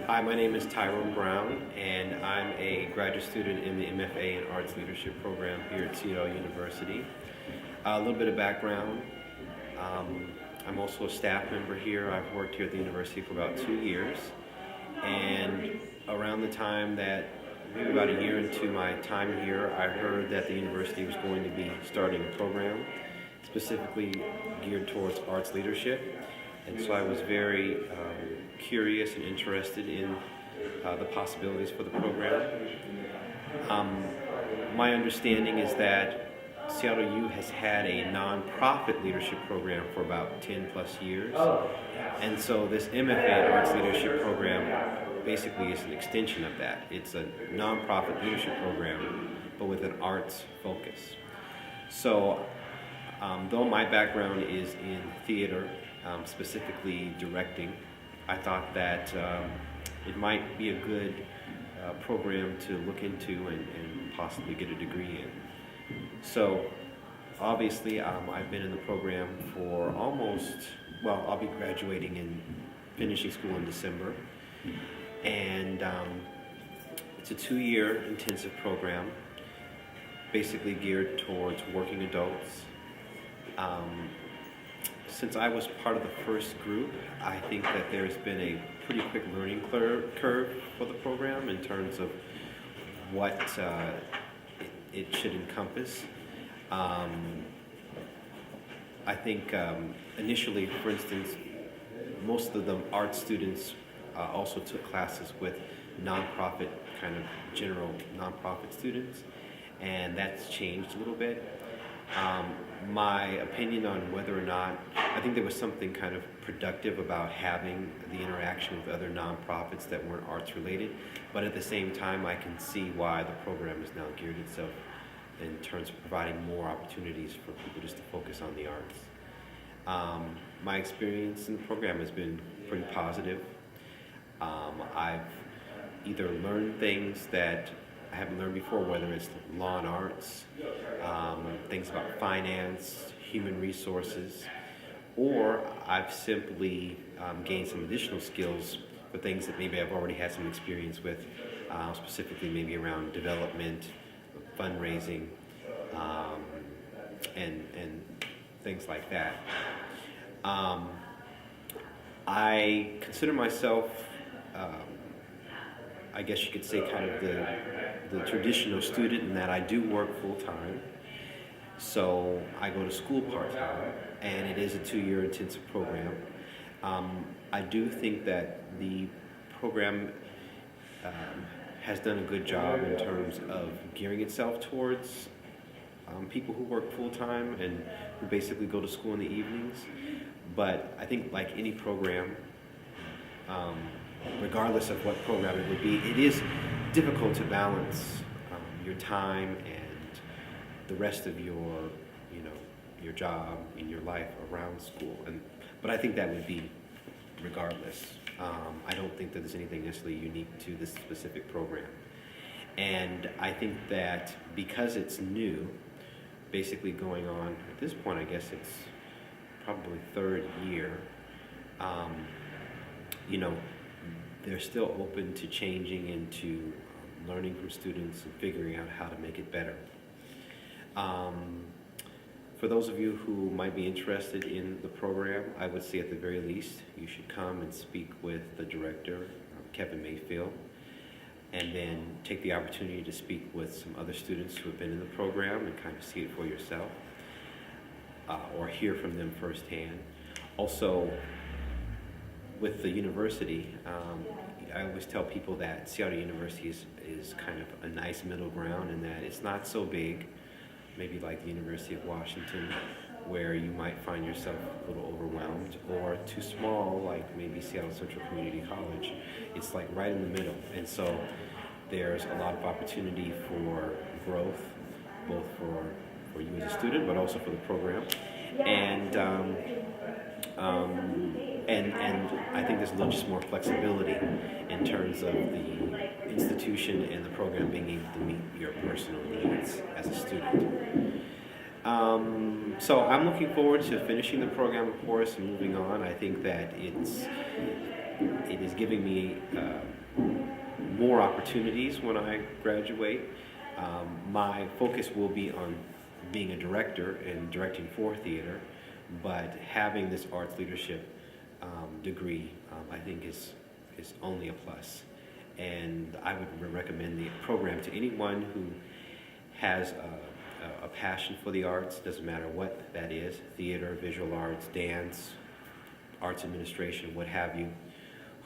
Hi, my name is Tyrone Brown, and I'm a graduate student in the MFA in Arts Leadership program here at Tyrone University. A little bit of background. Um, I'm also a staff member here. I've worked here at the university for about 2 years, and around the time that, maybe about a year into my time here, I heard that the university was going to be starting a program specifically geared towards arts leadership. And so I was very curious and interested in the possibilities for the program. My understanding is that Seattle U has had a nonprofit leadership program for about 10 plus years. And so this MFA in Arts Leadership program basically is an extension of that. It's a nonprofit leadership program, but with an arts focus. So though my background is in theater, specifically directing, I thought that it might be a good program to look into and possibly get a degree in. So obviously I've been in the program for I'll be graduating and finishing school in December. And it's a 2-year intensive program, basically geared towards working adults. Since I was part of the first group, I think that there's been a pretty quick learning curve for the program in terms of what it should encompass. I think initially, for instance, most of the art students also took classes with nonprofit, kind of general nonprofit students, and that's changed a little bit. My opinion on whether or not, I think there was something kind of productive about having the interaction with other nonprofits that weren't arts related, but at the same time I can see why the program has now geared itself in terms of providing more opportunities for people just to focus on the arts. My experience in the program has been pretty positive. I've either learned things that I haven't learned before, whether it's law and arts, things about finance, human resources, or I've simply gained some additional skills for things that maybe I've already had some experience with, specifically maybe around development, fundraising, and things like that. I consider myself, I guess you could say, kind of the traditional student in that I do work full-time. So I go to school part-time, and it is a 2-year intensive program. I do think that the program has done a good job in terms of gearing itself towards people who work full-time and who basically go to school in the evenings. But I think, like any program, regardless of what program it would be, it is difficult to balance your time and the rest of your job and your life around school. But I think that would be regardless. I don't think that there's anything necessarily unique to this specific program. And I think that because it's new, basically going on, at this point I guess it's probably 3rd year, they're still open to changing and to learning from students and figuring out how to make it better. For those of you who might be interested in the program, I would say at the very least you should come and speak with the director, Kevin Mayfield, and then take the opportunity to speak with some other students who have been in the program and kind of see it for yourself, or hear from them firsthand. Also, with the university, I always tell people that Seattle University is kind of a nice middle ground in that it's not so big, maybe like the University of Washington, where you might find yourself a little overwhelmed, or too small, like maybe Seattle Central Community College. It's like right in the middle, and so there's a lot of opportunity for growth, both for you as a student, but also for the program. And I think there's a little just more flexibility in terms of the institution and the program being able to meet your personal needs as a student. So I'm looking forward to finishing the program, of course, and moving on. I think that it is giving me more opportunities when I graduate. My focus will be on being a director and directing for theater, but having this arts leadership degree, I think is only a plus. And I would recommend the program to anyone who has a passion for the arts, doesn't matter what that is, theater, visual arts, dance, arts administration, what have you,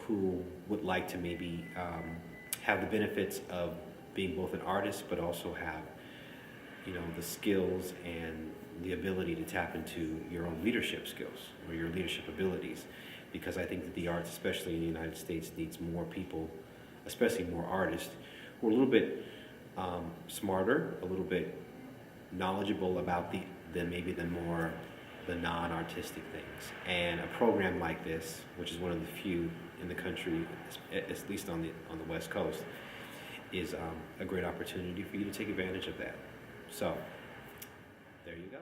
who would like to maybe have the benefits of being both an artist but also have, you know, the skills and the ability to tap into your own leadership skills or your leadership abilities. Because I think that the arts, especially in the United States, needs more people, especially more artists, who are a little bit smarter, a little bit knowledgeable about the non-artistic things. And a program like this, which is one of the few in the country, at least on the West Coast, is a great opportunity for you to take advantage of that. So, there you go.